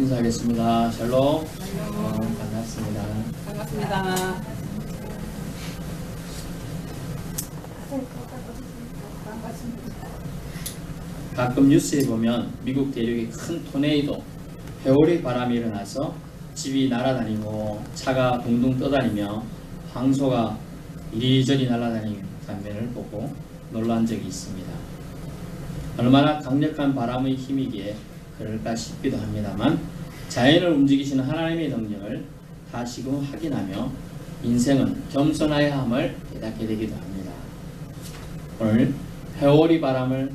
인사하겠습니다. 샬롬. 반갑습니다. 반갑습니다. 가끔 뉴스에 보면 미국 대륙에 큰 토네이도, 회오리 바람이 일어나서 집이 날아다니고 차가 둥둥 떠다니며 황소가 이리저리 날아다니는 장면을 보고 놀란 적이 있습니다. 얼마나 강력한 바람의 힘이기에 그럴까 싶기도 합니다만 자연을 움직이시는 하나님의 능력을 다시금 확인하며 인생은 겸손해야 함을 깨닫게 되기도 합니다. 오늘 회오리 바람을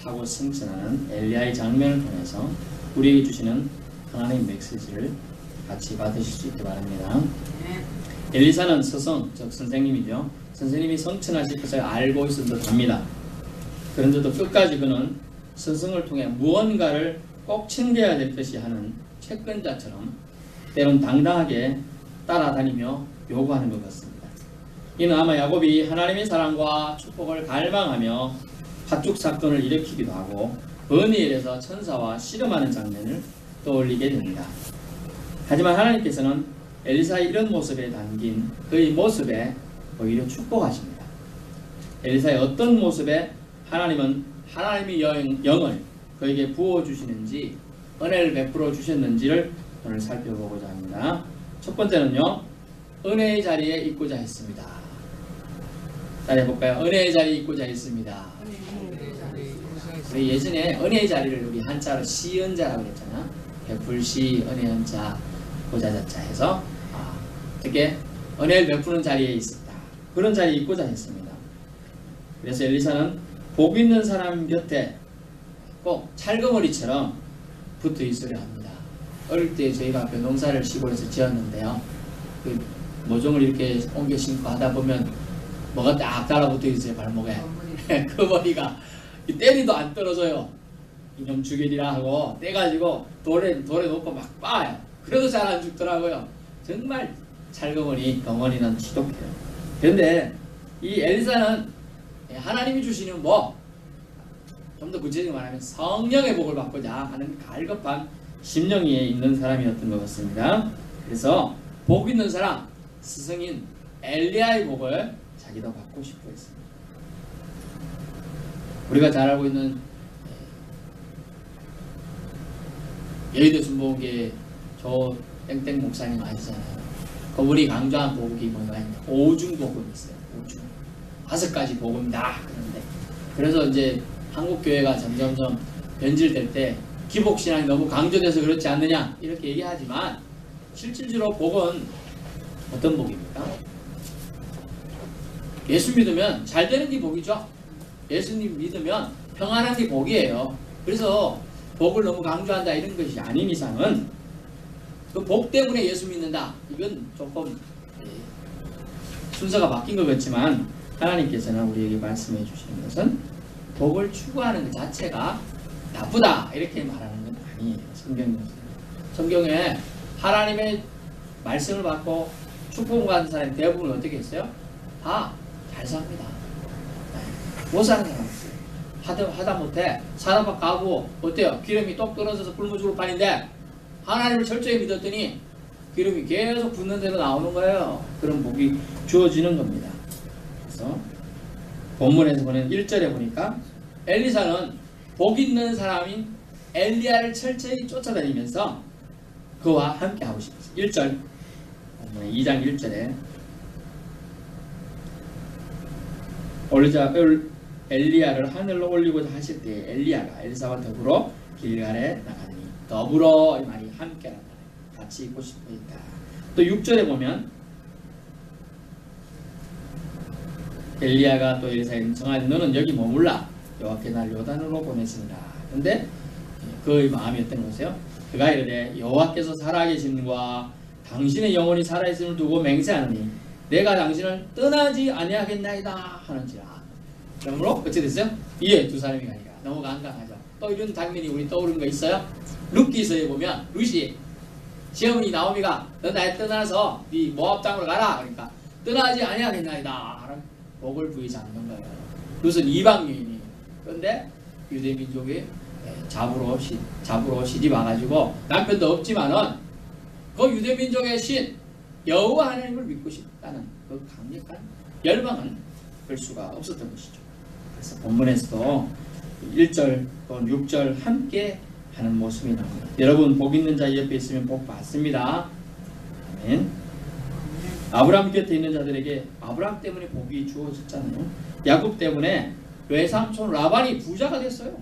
타고 승천하는 엘리야의 장면을 통해서 우리에게 주시는 하나님의 메시지를 같이 받으실 수 있기 바랍니다. 엘리사는 스승, 즉 선생님이죠. 선생님이 성천하실 것을 알고 있은 듯 합니다. 그런데도 끝까지 그는 스승을 통해 무언가를 꼭 챙겨야 될 것이 하는 채권자처럼 때론 당당하게 따라다니며 요구하는 것 같습니다. 이는 아마 야곱이 하나님의 사랑과 축복을 갈망하며 팥죽 사건을 일으키기도 하고 버니엘에서 천사와 씨름하는 장면을 떠올리게 됩니다. 하지만 하나님께서는 엘리사의 이런 모습에 담긴 그의 모습에 오히려 축복하십니다. 엘리사의 어떤 모습에 하나님은 하나님의 영을 그에게 부어주시는지 은혜를 베풀어 주셨는지를 오늘 살펴보고자 합니다. 첫 번째는요, 은혜의 자리에 있고자 했습니다. 따라해볼까요? 은혜의 자리에 있고자 했습니다. 우리 예전에 은혜의 자리를 우리 한자로 시은자라고 했잖아. 베풀시 은혜 한자 고자자자 해서 어떻게 은혜를 베푸는 자리에 있었다. 그런 자리에 있고자 했습니다. 그래서 엘리사는 복 있는 사람 곁에 꼭 찰거머리처럼 붙어 있으려 합니다. 어릴 때 저희가 농사를 시골에서 지었는데요. 그 모종을 이렇게 옮겨 심고 하다 보면 뭐가 딱 달라붙어 있어요, 발목에. 그 머리가 때리도 안 떨어져요. 이놈 죽이리라 하고 떼가지고 돌에 놓고 막 빻아요. 그래도 잘 안 죽더라고요. 정말 찰거머리 덩어리는 지독해요. 그런데 이 엘리사는 하나님이 주시는 좀 더 구체적으로 말하면 성령의 복을 받고자 하는 갈급한 심령이 있는 사람이었던 것 같습니다. 그래서 복 있는 사람, 스승인 엘리야의 복을 자기도 받고 싶어 했습니다. 우리가 잘 알고 있는 여의도 순복음교회 저 땡땡 목사님 아시잖아요. 그분이 강조한 복이 뭐가 있냐, 오중복음이 있어요. 오중 5가지 복음이다. 그래서 이제 한국 교회가 점점점 변질될 때 기복신앙이 너무 강조돼서 그렇지 않느냐 이렇게 얘기하지만 실질적으로 복은 어떤 복입니까? 예수 믿으면 잘 되는 게 복이죠. 예수님 믿으면 평안한 게 복이에요. 그래서 복을 너무 강조한다 이런 것이 아닌 이상은 그 복 때문에 예수 믿는다. 이건 조금 순서가 바뀐 것 같지만 하나님께서는 우리에게 말씀해 주시는 것은 복을 추구하는 것 자체가 나쁘다 이렇게 말하는 건 아니에요. 성경에 하나님의 말씀을 받고 축복을 받은 사람이 대부분 어떻게 했어요? 다 잘 삽니다. 못 사는 사람 없어요. 하다못해 사다박 가고 어때요? 기름이 똑 떨어져서 굶어 죽을 판인데 하나님을 철저히 믿었더니 기름이 계속 붓는 대로 나오는 거예요. 그런 복이 주어지는 겁니다. 그래서 본문에서 보는 1절에 보니까 엘리사는 복 있는 사람인 엘리야를 철저히 쫓아다니면서 그와 함께 하고 싶었어요. 1절 2장 1절에 올리자 엘리야를 하늘로 올리고자 하실 때 엘리야가 엘리사와 더불어 길갈에 나가니 더불어 이 말이 함께라는 말이에요. 같이 있고 싶으니까. 또 6절에 보면 엘리야가 또 엘리사에게 청하되 너는 여기 머물라 여호와께 날 요단으로 보내시니라. 근데 그의 마음이 어떤 것이요? 그가 이르되 여호와께서 살아계심과 당신의 영혼이 살아있음을 두고 맹세하노니 내가 당신을 떠나지 아니하겠나이다 하는지라. 그러므로 어찌 됐어요? 이에 두 사람이 가니라. 너무 강강하죠. 또 이런 장면이 우리 떠오르는 거 있어요? 룻기서에 보면 룻이 시어머니 나오미가 너 날 떠나서 네 모압 땅으로 가라. 그러니까 떠나지 아니하겠나이다 하는 복을 부이 잡는 거예요. 룻은 이방 여인이에요. 그런데 유대 민족의 잡으로 시집 와가지고 남편도 없지만은 그 유대민족의 신 여호와 하나님을 믿고 싶다는 그 강력한 열망은 볼 수가 없었던 것이죠. 그래서 본문에서도 1절 또 6절 함께 하는 모습이 나옵니다. 여러분 복 있는 자 옆에 있으면 복 받습니다. 아멘. 아브라함 곁에 있는 자들에게 아브라함 때문에 복이 주어졌잖아요. 야곱 때문에 외삼촌 라반이 부자가 됐어요.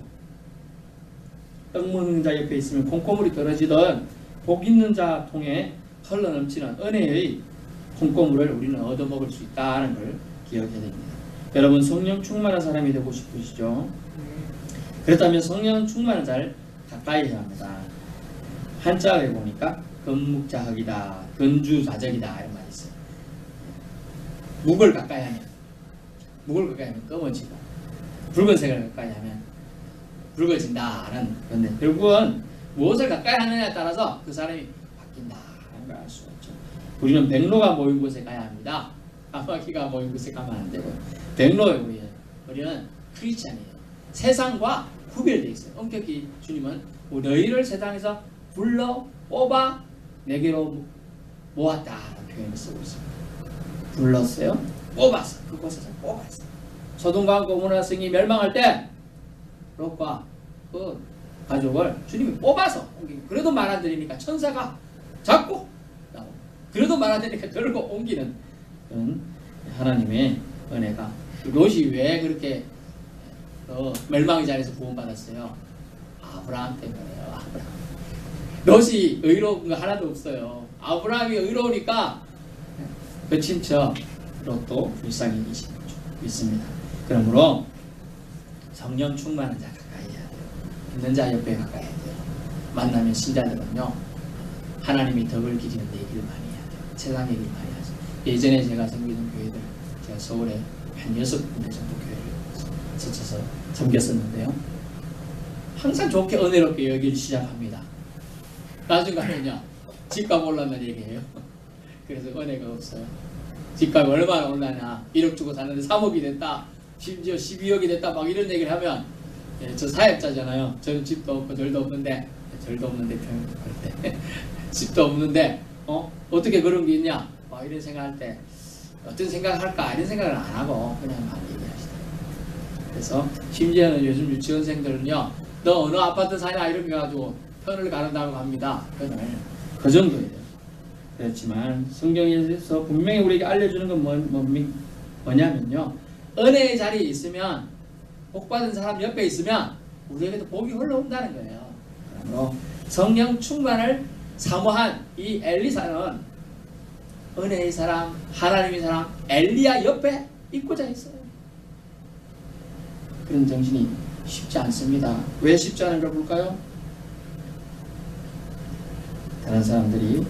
떡 먹는 자 옆에 있으면 콩고물이 떨어지던 복 있는 자 통해 흘러넘치는 은혜의 콩고물을 우리는 얻어먹을 수 있다는 걸 기억해야 됩니다. 여러분 성령 충만한 사람이 되고 싶으시죠? 그렇다면 성령 충만한 자를 가까이 해야 합니다. 한자에 보니까 건묵자흑이다, 건주자적이다 이런 말이 있어요. 묵을 가까이 하면 검어지고 붉은색을 가까이 하면 붉어진다는 건데 결국은 무엇을 가까이 하느냐에 따라서 그 사람이 바뀐다 하는 걸 알 수가 있죠. 우리는 백로가 모인 곳에 가야 합니다. 까마귀가 모인 곳에 가면 안 되고 백로에 우리는 크리스찬이에요. 세상과 구별되어 있어요. 엄격히 주님은 너희를 세상에서 불러 뽑아 내게로 모았다라는 표현을 쓰고 있습니다. 불렀어요. 뽑았어. 그곳에서 뽑았어. 소돔과 고모라 성이 멸망할 때 롯과 그 가족을 주님이 뽑아서 옮기고 그래도 말 안 들으니까 천사가 잡고 나오고 그래도 말 안 들으니까 들고 옮기는 그런 하나님의 은혜가 롯이 왜 그렇게 멸망의 자리에서 구원받았어요? 아브라함 때문에요. 아브라함. 롯이 의로운 거 하나도 없어요. 아브라함이 의로우니까 그 친척 롯도 불쌍히 있습니다. 그러므로 성령 충만한 자 가까이 해야 돼요. 있는 자 옆에 가까이 해야 돼요. 만나면 신자들은요 하나님이 덕을 기리는 데 얘기를 많이 해야 돼요. 세상 얘기를 많이 하죠. 예전에 제가 섬기던 교회들 제가 서울에 한 6군데 정도 교회를 스쳐서 섬겼었는데요. 항상 좋게 은혜롭게 여기를 시작합니다. 나중 가면요 집값 올라면 얘기해요. 그래서 은혜가 없어요. 집값이 얼마나 올라냐 1억 주고 사는데 3억이 됐다 심지어 12억이 됐다 막 이런 얘기를 하면 저 사역자잖아요. 저는 집도 없고 절도 없는데 표현을 할 때 집도 없는데 어떻게 그런 게 있냐 막 이런 생각할 때 어떤 생각을 할까 이런 생각을 안 하고 그냥 막 얘기하시더라고요. 그래서 심지어는 요즘 유치원생들은요 너 어느 아파트 사냐 이런 거 가지고 편을 가른다고 합니다. 편을 그 정도예요. 그렇지만 성경에서 분명히 우리에게 알려주는 건 뭐냐면요 은혜의 자리에 있으면 복받은 사람 옆에 있으면 우리에게도 복이 흘러온다는 거예요. 그러므로 성령 충만을 사모한 이 엘리사는 은혜의 사람, 하나님의 사람 엘리야 옆에 있고자 했어요. 그런 정신이 쉽지 않습니다. 왜 쉽지 않은가 볼까요? 다른 사람들이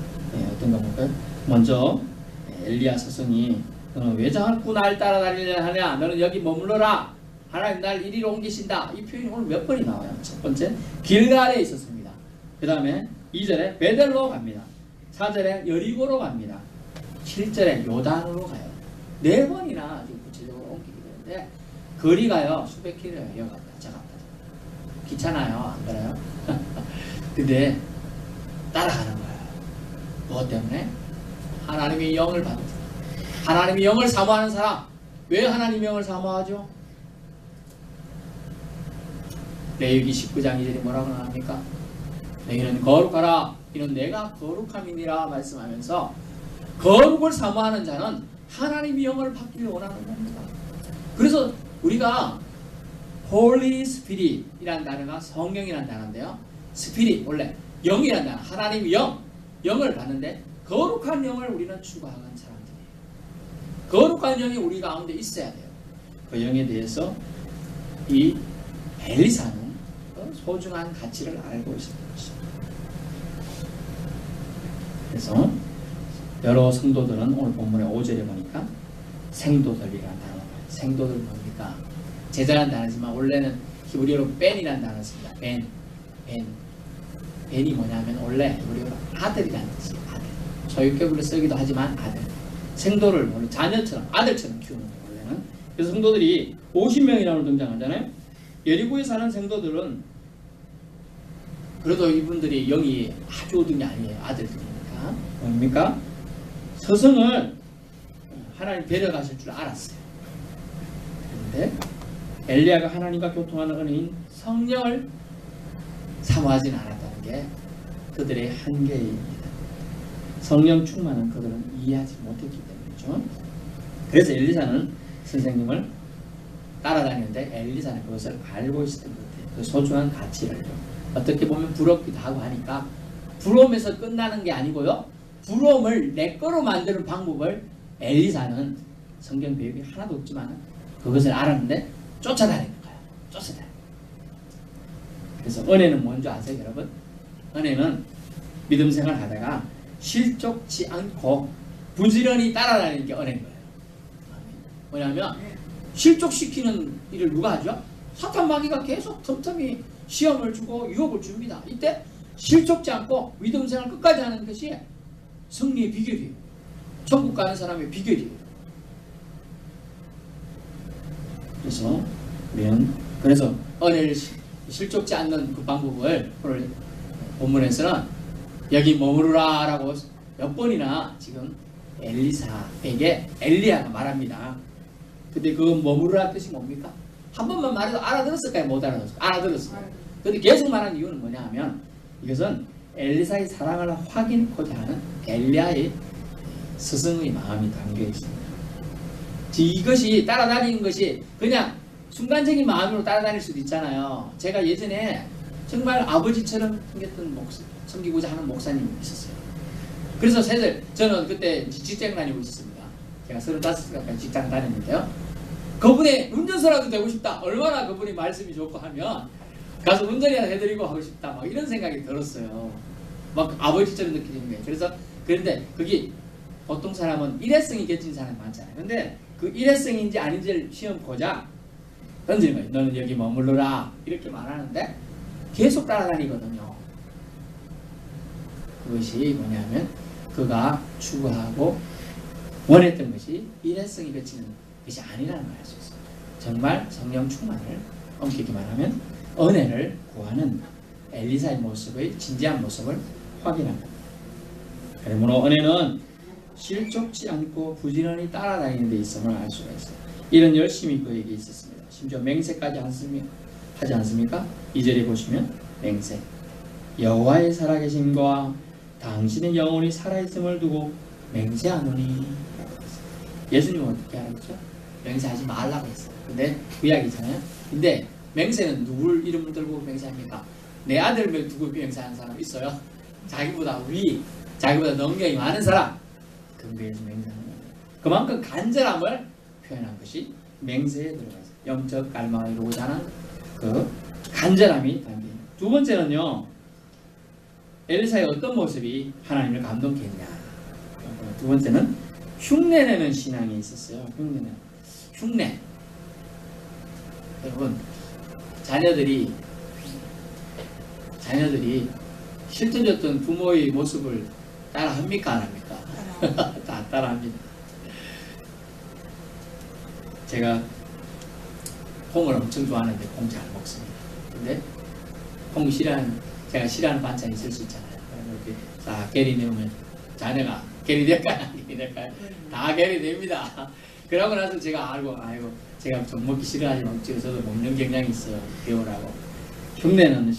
어떤 거 볼까요? 먼저 엘리야 스승이 너는 왜 자꾸 날 따라다니려 하냐? 너는 여기 머물러라. 하나님 날 이리로 옮기신다. 이 표현이 오늘 몇 번이 나와요. 첫 번째 길갈에 있었습니다. 그 다음에 2절에 베델로 갑니다. 4절에 여리고로 갑니다. 7절에 요단으로 가요. 4번이나 구체적으로 옮기게 되는데 거리가요 수백 킬로예요. 여기 갔다 저 갔다 귀찮아요. 안 그래요? 근데 따라가는 거예요. 무엇 때문에? 하나님의 영을 받는 사람. 하나님의 영을 사모하는 사람. 왜 하나님의 영을 사모하죠? 레위기 19장 2절이 뭐라고 나옵니까? 너희는 거룩하라. 이는 내가 거룩함이니라 말씀하면서 거룩을 사모하는 자는 하나님의 영을 받기를 원하는 겁니다. 그래서 우리가 Holy Spirit 이라는 단어가 성령이라는 단어인데요. Spirit 원래 영이라는 단어, 하나님의 영을 받는데 거룩한 영을 우리는 추구하는 사람들이에요. 거룩한 영이 우리 가운데 있어야 돼요. 그 영에 대해서 이 엘리사는 소중한 가치를 알고 있었던 것입니다. 그래서 여러 성도들은 오늘 본문의 5절에 보니까 생도들이라는 단어가 생도들 뭡니까? 제자라는 단어지만 원래는 히브리어로 벤이라는 단어를 씁니다. 벤이 뭐냐면 원래 히브리어로 아들이라는 뜻이에요. 아들. 소유격으로 쓰기도 하지만 아들. 생도를 자녀처럼 아들처럼 키우는 거예요. 원래는. 그래서 성도들이 50명이나 등장하잖아요. 여리고에 사는 성도들은 그래도 이분들이 영이 아주 얻은 게 아니에요. 아들들이니까. 뭡니까? 서성을 하나님 데려가실 줄 알았어요. 그런데 엘리야가 하나님과 교통하는 은혜인 성령을 사모하지는 않았다는 게 그들의 한계입니다. 성령 충만은 그들은 이해하지 못했기 때문이죠. 그래서 엘리사는 선생님을 따라다니는데 엘리사는 그것을 알고 있었던 것 같아요. 그 소중한 가치를 어떻게 보면 부럽기도 하고 하니까 부러움에서 끝나는 게 아니고요. 부러움을 내 거로 만드는 방법을 엘리사는 성경 배역이 하나도 없지만 그것을 알았는데 쫓아다니는 거예요. 쫓아다니는. 그래서 은혜는 뭔지 아세요, 여러분? 은혜는 믿음 생활 하다가 실족치 않고 부지런히 따라다니는 게 은혜인 거예요. 뭐냐면 실족시키는 일을 누가 하죠? 사탄 마귀가 계속 틈틈이 시험을 주고 유혹을 줍니다. 이때 실족지 않고 믿음 생활 끝까지 하는 것이 승리의 비결이에요. 천국 가는 사람의 비결이에요. 그래서 우리는 은혜를 실족지 않는 그 방법을 오늘 본문에서는 여기 머무르라 라고 몇 번이나 지금 엘리사에게 엘리야가 말합니다. 근데 그 머무르라 뜻이 뭡니까? 한 번만 말해도 알아들었을까요? 못 알아들었을까요? 알아들었어요. 근데 계속 말하는 이유는 뭐냐 하면 이것은 엘리사의 사랑을 확인하고자 하는 엘리야의 스승의 마음이 담겨 있습니다. 이것이 따라다니는 것이 그냥 순간적인 마음으로 따라다닐 수도 있잖아요. 제가 예전에 정말 아버지처럼 생겼던 섬기고자 하는 목사님이 있었어요. 그래서 저는 그때 직장 다니고 있었습니다. 제가 35살까지 직장 다녔는데요. 그분의 운전사라도 되고 싶다. 얼마나 그분이 말씀이 좋고 하면 가서 운전이나 해드리고 하고 싶다. 막 이런 생각이 들었어요. 막 아버지처럼 느끼는 거예요. 그런데 그게 보통 사람은 일회성이 겹친 사람이 많잖아요. 근데 그 일회성인지 아닌지를 시험 보자 던지는 거예요. 너는 여기 머물러라 이렇게 말하는데 계속 따라다니거든요. 그것이 뭐냐면 그가 추구하고 원했던 것이 일회성이 겹치는 것이 아니라는 걸 알 수 있어요. 정말 성령 충만을 엄격히 말하면 은혜를 구하는 엘리사의 모습의 진지한 모습을 확인합니다. 그러므로 은혜는 실족지 않고 부지런히 따라다니는 데 있음을 알 수가 있어요. 이런 열심이 그에게 있었습니다. 심지어 맹세까지 하지 않습니까? 2절에 보시면 맹세 여호와의 살아계심과 당신의 영혼이 살아있음을 두고 맹세하노니. 예수님은 어떻게 하셨죠? 맹세하지 말라고 했어요. 근데 그 이야기잖아요. 근데 맹세는 누굴 이름을 들고 맹세합니까? 내 아들을 두고 맹세하는 사람 있어요? 자기보다 자기보다 능력이 많은 사람 그에서 맹세하는 거예요. 그만큼 간절함을 표현한 것이 맹세에 들어가서 영적 갈망을 이루고자 하는 그 간절함이 담깁니다. 두 번째는요, 엘리사의 어떤 모습이 하나님을 감동케 했냐. 두 번째는 흉내내는 신앙이 있었어요. 흉내. 여러분, 자녀들이 실존했던 부모의 모습을 따라합니까? 안 합니까? 다 따라합니다. 제가 콩을 엄청 좋아하는데 콩 잘 먹습니다. 근데 콩 제가 싫어하는 반찬이 있을 수 있잖아요. 이렇게 다 계리 내면 자녀가 계리 될까요? 안 계리 될까요? 다 계리 됩니다. 그러고 나서 제가 아이고 제가 좀 먹기 싫어하지만 저도 먹는 경향이 있어요. 배우라고. 흉내내는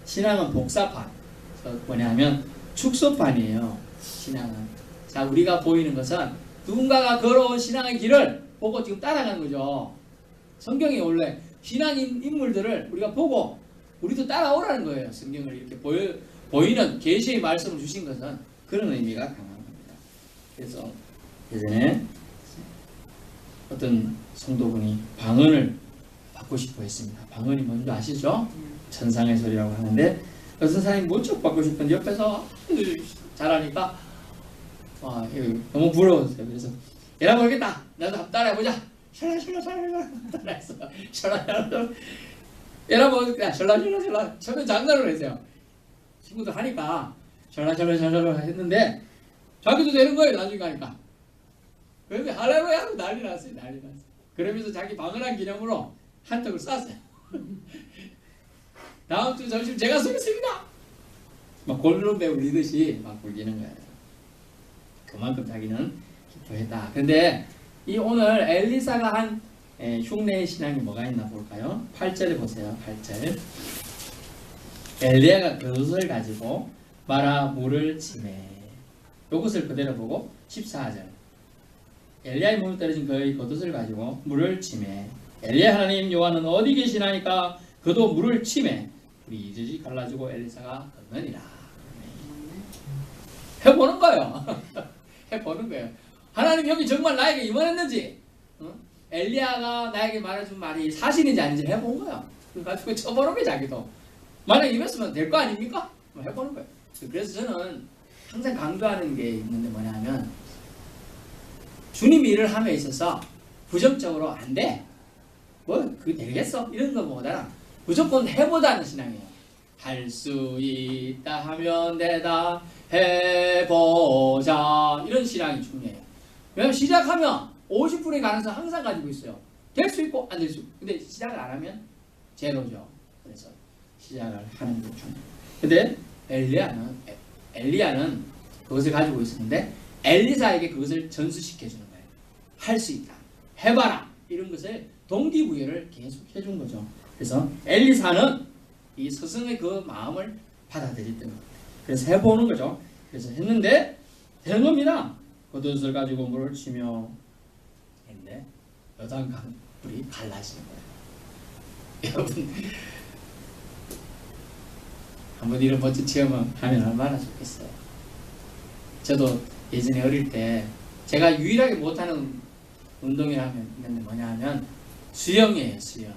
신앙은 복사판. 뭐냐면 축소판이에요. 신앙은. 자, 우리가 보이는 것은 누군가가 걸어온 신앙의 길을 보고 지금 따라가는 거죠. 성경이 원래 신앙 인물들을 우리가 보고 우리도 따라오라는 거예요. 성경을 이렇게 보이는 계시의 말씀을 주신 것은 그런 의미가 강한 겁니다. 그래서 예전에 어떤 성도분이 방언을 받고 싶어 했습니다. 방언이 뭔지 아시죠? 천상의 소리라고 하는데 그 선생님이 무척 받고 싶은데 옆에서 잘하니까 너무 부러웠어요. 그래서 얘라 모르겠다. 나도 한번 따라해보자. 샬라샬라 따라했어. 샬라샬라 얘라 모르겠다. 샬라샬라 처음에 장난을 했어요. 친구들 하니까 샬라샬라 했는데 자기도 되는 거예요. 나중에 가니까. 그런데 할렐루야 하고 난리 났어요. 그러면서 자기 방언한 기념으로 한턱을 쐈어요. 다음 주 점심 제가 쏘겠습니다. 막 골룸에 울리듯이 막 울리는 거예요. 그만큼 자기는 기뻐했다. 근데 이 오늘 엘리사가 한 흉내의 신앙이 뭐가 있나 볼까요? 8절에 보세요. 8절. 엘리야가 그것을 가지고 마라 물을 치매. 이것을 그대로 보고 14절. 엘리야의 몸에 떨어진 그의 겉옷을 가지고 물을 치매. 엘리야 하나님 여호와는 어디 계시나니까 그도 물을 치매. 불이 이르지 갈라지고 엘리사가 걷느니라. 해보는 거예요. 해보는 거예요. 하나님 여기 정말 나에게 임원했는지, 엘리야가 나에게 말해준 말이 사실인지 아닌지 해본 거야. 그래가지고 쳐보는 거야, 자기도. 만약에 임했으면 될 거 아닙니까? 해보는 거예요. 그래서 저는 항상 강조하는 게 있는데 뭐냐면, 주님 일을 함에 있어서 부정적으로 안 돼. 그게 되겠어? 이런 거보다 무조건 해보자는 신앙이에요. 할 수 있다 하면 되다. 해보자. 이런 신앙이 중요해요. 왜냐면 시작하면 50%의 가능성 항상 가지고 있어요. 될 수 있고 안 될 수 있고. 근데 시작을 안 하면 제로죠. 그래서 시작을 하는 게 중요해요. 근데 엘리야는 그것을 가지고 있었는데 엘리사에게 그것을 전수시켜 주는 거예요. 할 수 있다. 해봐라. 이런 것을 동기부여를 계속 해준 거죠. 그래서 엘리사는 이 스승의 그 마음을 받아들였던 거예요. 그래서 해보는 거죠. 그래서 했는데 되는 겁니다. 겉옷을 가지고 물을 치며 했는데 요단강 불이 갈라지는 거예요. 여러분 한번 이런 멋진 체험을 하면 얼마나 좋겠어요. 저도 예전에 어릴 때 제가 유일하게 못하는 운동이라면 있는데 뭐냐 하면 수영이에요. 수영.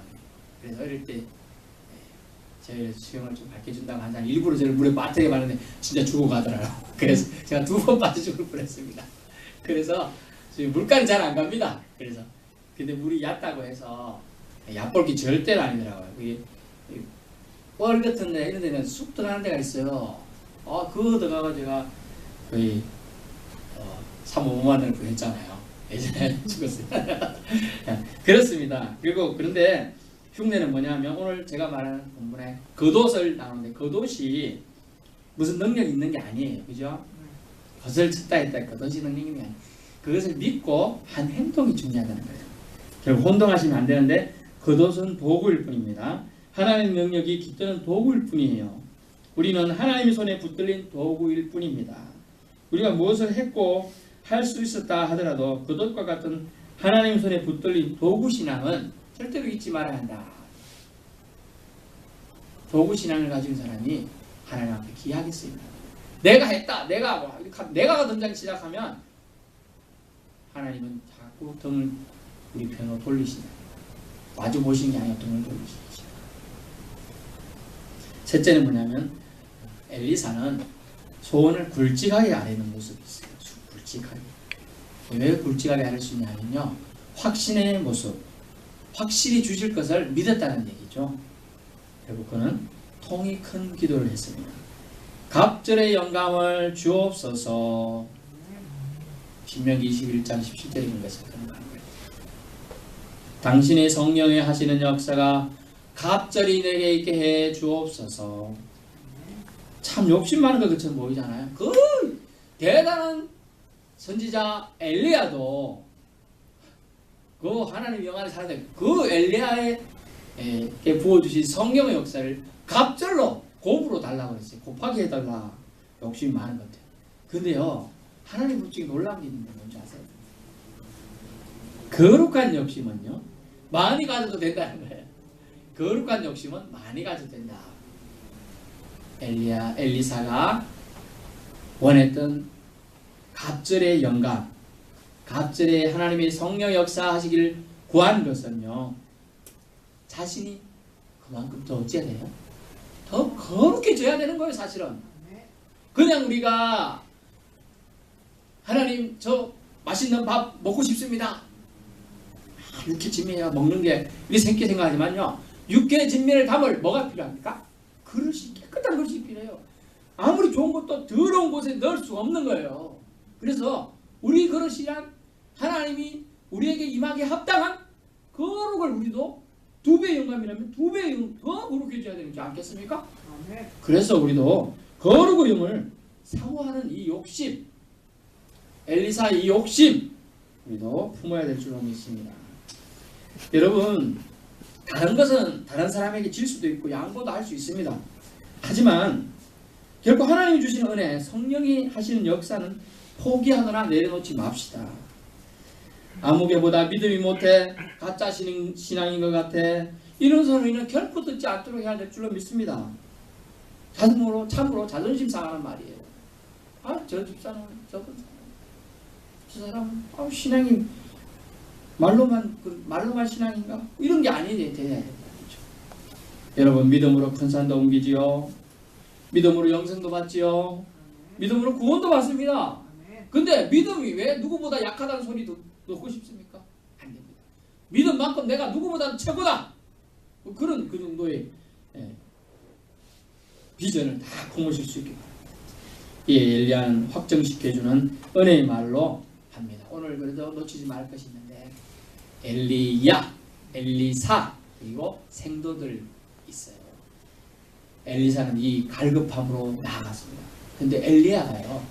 그래서 어릴 때 저희 수영을 좀 가르쳐준다고 한 사람 일부러 저를 물에 빠뜨려 봤는데 진짜 죽어가더라고요. 그래서 제가 2번 빠져 죽을 뻔했습니다. 그래서 물가는 잘 안 갑니다. 그래서 근데 물이 얕다고 해서 얕볼기 절대로 아니더라고요. 그게 뻘 같은 데 이런 데는 쑥 들어가는 데가 있어요. 그거 들어가서 제가 거의 3, 5만 원을 구했잖아요. 예전에 죽었어요. 그렇습니다. 그리고 그런데 흉내는 뭐냐면 오늘 제가 말하는 본문에 겉옷을 나오는데 겉옷이 무슨 능력이 있는 게 아니에요. 그죠? 겉을 쳤다 했다 겉옷이 능력이 있는 게 아니에요. 그것을 믿고 한 행동이 중요하다는 거예요. 결국 혼동하시면 안 되는데 겉옷은 도구일 뿐입니다. 하나님의 능력이 깃드는 도구일 뿐이에요. 우리는 하나님의 손에 붙들린 도구일 뿐입니다. 우리가 무엇을 했고 할 수 있었다 하더라도 겉옷과 같은 하나님의 손에 붙들린 도구 신앙은 절대로 잊지 말아야 한다. 도구 신앙을 가진 사람이 하나님 앞에 기하겠습니다. 내가 했다. 내가가 등장 시작하면 하나님은 자꾸 등을 우리 편으로 돌리신다. 마주 보시는 게 아니라 등을 돌리신다. 셋째는 뭐냐면 엘리사는 소원을 굵직하게 아뢰는 모습이 있어요. 굵직하게. 왜 굵직하게 아뢰 수 있냐면요. 확신의 모습. 확실히 주실 것을 믿었다는 얘기죠. 결국 그는 통이 큰 기도를 했습니다. 갑절의 영감을 주옵소서. 신명기 21장 17절인 것을 그런 거예요. 당신의 성령에 하시는 역사가 갑절이 내게 있게 해 주옵소서. 참 욕심 많은 것처럼 보이잖아요. 그 대단한 선지자 엘리야도 그 하나님 영안에 사는데 그 엘리야에게 부어주신 성령의 역사를 갑절로 곱으로 달라고 했어요. 곱하게 해달라. 욕심이 많은 것 같아요. 근데요 하나님 솔직히 놀라운 게 있는데 뭔지 아세요? 거룩한 욕심은요 많이 가져도 된다는 거예요. 거룩한 욕심은 많이 가져도 된다. 엘리사가 원했던 갑절의 영감, 갑절의 하나님의 성령 역사하시기를 구한 것은요 자신이 그만큼 더 어찌해야 돼요? 더 거룩해져야 되는 거예요. 사실은 그냥 우리가 하나님 저 맛있는 밥 먹고 싶습니다. 육개진미가 먹는 게 우리 생기 생각하지만요 육개진미를 담을 뭐가 필요합니까? 그릇이 깨끗한 그릇이 필요해요. 아무리 좋은 것도 더러운 곳에 넣을 수가 없는 거예요. 그래서 우리 그릇이란 하나님이 우리에게 임하기에 합당한 거룩을 우리도 2배의 영감이라면 2배의 영 더 거룩해져야 되지 않겠습니까? 아멘. 그래서 우리도 거룩의 영을 사모하는 이 욕심, 엘리사의 이 욕심 우리도 품어야 될 줄로 믿습니다. 여러분, 다른 것은 다른 사람에게 질 수도 있고 양보도 할 수 있습니다. 하지만 결코 하나님이 주시는 은혜, 성령이 하시는 역사는 포기하거나 내려놓지 맙시다. 아무개보다 믿음이 못해 가짜 신앙인 것 같아 이런 소리는 결코 듣지 않도록 해야 될 줄로 믿습니다. 참으로 자존심 상하는 말이에요. 아, 저 집사는 저분 저 사람은 신앙이 말로만 신앙인가? 이런 게 아니게 돼야 된다. 그렇죠? 여러분, 믿음으로 큰 산도 옮기지요. 믿음으로 영생도 받지요. 믿음으로 구원도 받습니다. 근데 믿음이 왜 누구보다 약하다는 소리도 넣고 싶습니까? 안 됩니다. 믿음만큼 내가 누구보다 최고다. 그런 그 정도의 비전을 다 품으실 수 있게 바랍니다. 이 엘리야는 확정시켜주는 은혜의 말로 합니다. 오늘 그래도 놓치지 말 것이 있는데 엘리야, 엘리사 그리고 생도들 있어요. 엘리사는 이 갈급함으로 나아갔습니다. 근데 엘리야가요,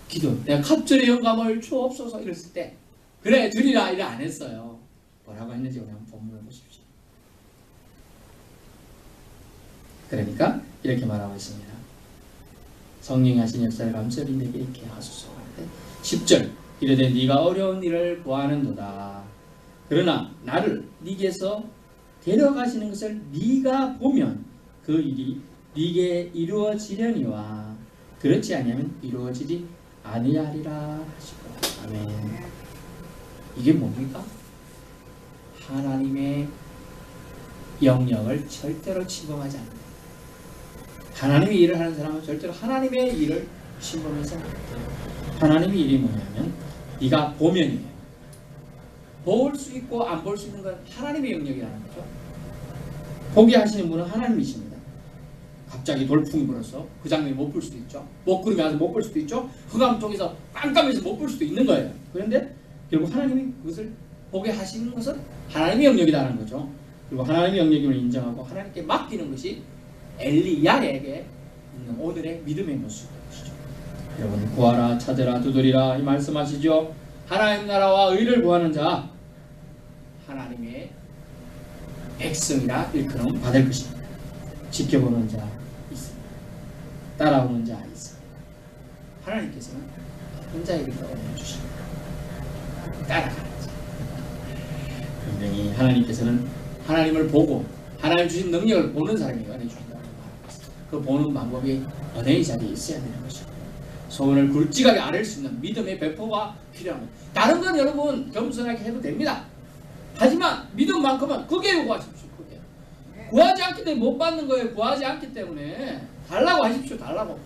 기도 내가 갑절의 영감을 주옵소서 이랬을 때 그래 주리라 이래 안 했어요. 뭐라고 했는지 우리 한번 본문을 보십시오. 그러니까 이렇게 말하고 있습니다. 성령이 하신 역사를 감사히 내게 이렇게 하소서. 10절 이르되 네가 어려운 일을 구하는도다. 그러나 나를 네게서 데려가시는 것을 네가 보면 그 일이 네게 이루어지려니와 그렇지 아니하면 이루어지지 아니하리라 하시고. 아멘. 이게 뭡니까? 하나님의 영역을 절대로 침범하지 않는다. 하나님의 일을 하는 사람은 절대로 하나님의 일을 침범해서 안 돼요. 하나님의 일이 뭐냐면 네가 보면이에요. 볼 수 있고 안 볼 수 있는 건 하나님의 영역이라는 거죠. 보게 하시는 분은 하나님이십니다. 갑자기 돌풍이 불어서 그 장면을 못 볼 수도 있죠. 먹구름이 와서 못 볼 수도 있죠. 흑암 속에서 깜깜해서 못 볼 수도 있는 거예요. 그런데 결국 하나님이 그것을 보게 하시는 것은 하나님의 영역이라는 거죠. 그리고 하나님의 영역임을 인정하고 하나님께 맡기는 것이 엘리야에게 있는 오늘의 믿음의 모습이죠. 여러분, 구하라 찾으라 두드리라 이 말씀하시죠. 하나님 나라와 의를 구하는 자 하나님의 백성이라 일컬음 받을 것입니다. 지켜보는 자 있습니다. 따라오는 자 있습니다. 하나님께서는 혼자에게도 은혜 주십니다. 따라가는 자. 분명히 하나님께서는 하나님을 보고 하나님 주신 능력을 보는 사람이 은혜 주신다고 말하고 있습니다. 그 보는 방법이 은혜의 자리에 있어야 되는 것이고 소원을 굵직하게 아뢰 수 있는 믿음의 배포가 필요합니다. 다른 건 여러분 겸손하게 해도 됩니다. 하지만 믿음만큼은 크게 요구하십시오. 크게. 구하지 않기 때문에 못 받는 거예요. 구하지 않기 때문에 달라고 하십시오. 달라고.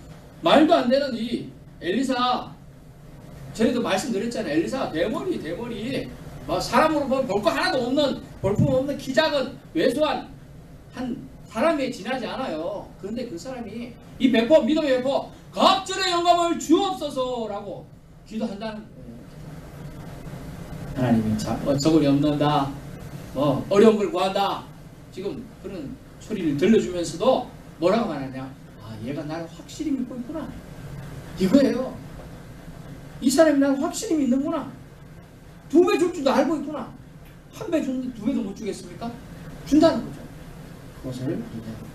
말도 안 되는 이 엘리사, 전에도 말씀드렸잖아요. 엘리사가 대머리 뭐 사람으로 보면 볼 거 하나도 없는, 볼품 없는 키 작은 왜소한 한 사람에 지나지 않아요. 그런데 그 사람이 이 배포, 믿음의 배포, 갑절의 영감을 주옵소서라고 기도한다는 거예요. 하나님이 저걸이 없는다, 뭐 어려운 걸 구한다, 지금 그런 소리를 들려주면서도 뭐라고 말하냐? 아, 얘가 나를 확실히 믿고 있구나. 이거예요. 이 사람이 나를 확실히 믿는구나. 2배 줄 줄도 알고 있구나. 1배 줬는데 2배도 못 주겠습니까? 준다는 거죠. 그것을 얘기하는 거죠.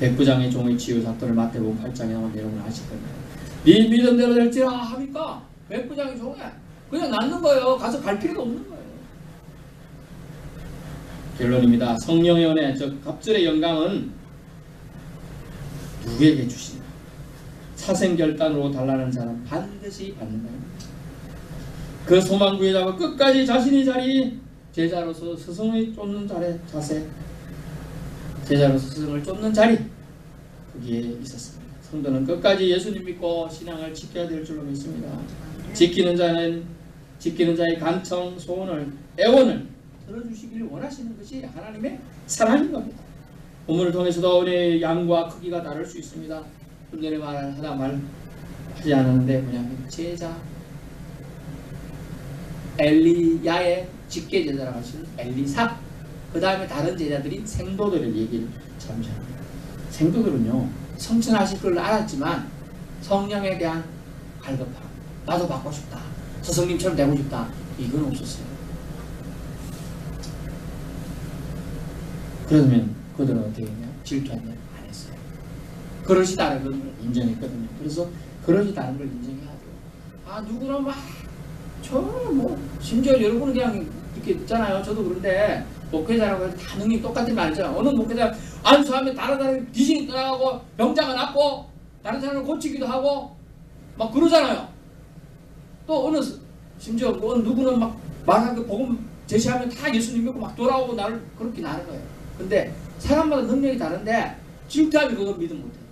백부장의 종의 치유 사건을 마태복음 8장에 나오는데 여러분 아실 겁니다. 네 믿음대로 될지라 하니까 백부장의 종에 그냥 낫는 거예요. 가서 갈 필요도 없는 거예요. 결론입니다. 성령의 은혜, 즉 갑절의 영감은 누구에게 주시나? 사생결단으로 달라는 자는 반드시 받는다. 그 소망 구해자가 끝까지 자신의 자리, 제자로서 스승을 쫓는 자세, 제자로서 스승을 쫓는 자리, 거기에 있었습니다. 성도는 끝까지 예수님 믿고 신앙을 지켜야 될 줄로 믿습니다. 지키는 자의 간청, 소원을, 애원을 들어주시길 원하시는 것이 하나님의 사랑인 겁니다. 본문을 통해서도 은혜의 양과 크기가 다를 수 있습니다. 좀 전에 말하지 않았는데 뭐냐면 제자 엘리야의 직계 제자라고 하시는 엘리사, 그 다음에 다른 제자들이 생도들을 얘기를 잠시 합니다. 생도들은요, 성천하실 걸 알았지만 성령에 대한 갈급함, 나도 받고 싶다, 스승님처럼 되고 싶다, 이건 없었어요. 그러면 그들은 어떻게 했냐? 질투했냐? 안 했어요. 그러시다는 걸 인정했거든요. 그래서 그러시다는 걸 인정해야 돼요. 아, 누구는 막 저는 뭐 심지어 여러분은 그냥 이렇게 있잖아요. 저도 그런데 목회자라고 해서 다 능력이 똑같은 말이죠. 어느 목회자 안수하면 다른 사람이 귀신이 떠나가고 병자가 낫고 다른 사람을 고치기도 하고 막 그러잖아요. 또 어느 심지어 뭐 누구는 막 말하는 거 복음 제시하면 다 예수님 믿고 막 돌아오고 나를 그렇게 나는 거예요. 근데 사람마다 능력이 다른데 질투하면 그걸 믿음 못해요.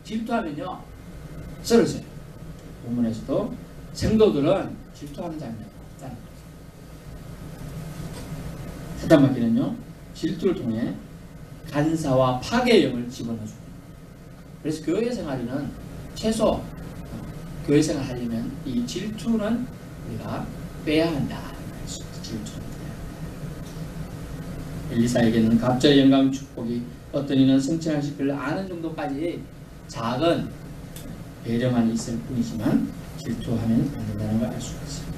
질투하면요 쓰러져요. 본문에서도 생도들은 질투하는 장면이 없다는 거죠. 사단마귀는요 질투를 통해 간사와 파괴의 영을 집어넣어줍니다. 그래서 교회 생활에는 최소 교회 생활 하려면 이 질투는 우리가 빼야 한다. 질투는 엘리사에게는 갑자의 영광 축복이, 어떤 이는 성취하실 걸 아는 정도까지 작은 배려만 있을 뿐이지만 질투하면 안 된다는 걸 알 수가 있습니다.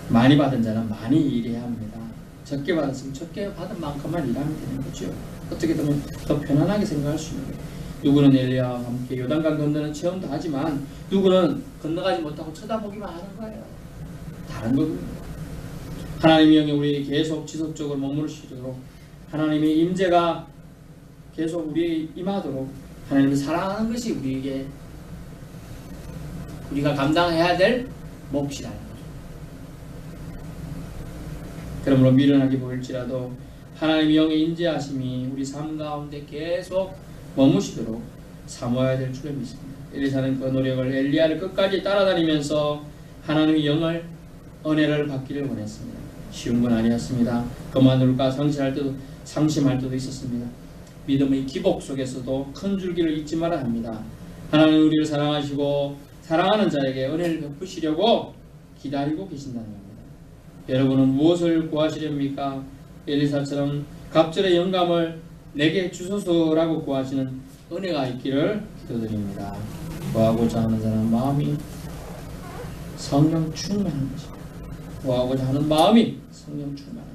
많이 받은 자는 많이 일해야 합니다. 적게 받았으면 적게 받은 만큼만 일하면 되는 거죠. 어떻게 보면 더 편안하게 생각할 수 있는 거예요. 누구는 엘리야와 함께 요단강 건너는 체험도 하지만 누구는 건너가지 못하고 쳐다보기만 하는 거예요. 다른 거군요. 하나님의 영이 우리에게 계속 지속적으로 머무르시도록, 하나님의 임재가 계속 우리에게 임하도록 하나님을 사랑하는 것이 우리가 감당해야 될 몫이라는 거죠. 그러므로 미련하게 보일지라도 하나님의 영의 임재하심이 우리 삶 가운데 계속 머무시도록 사모해야 될 줄을 믿습니다. 엘리사는 그 노력을, 엘리야를 끝까지 따라다니면서 하나님의 영을, 은혜를 받기를 원했습니다. 쉬운 건 아니었습니다. 그만둘까 상심할 때도 있었습니다. 믿음의 기복 속에서도 큰 줄기를 잊지 말아야 합니다. 하나님 우리를 사랑하시고 사랑하는 자에게 은혜를 베푸시려고 기다리고 계신다는 겁니다. 여러분은 무엇을 구하시렵니까? 엘리사처럼 갑절의 영감을 내게 주소서라고 구하시는 은혜가 있기를 기도드립니다. 구하고자 하는 사람 마음이 성령 충만한 것입니다. 구하고자 하는 마음이 성령 충만한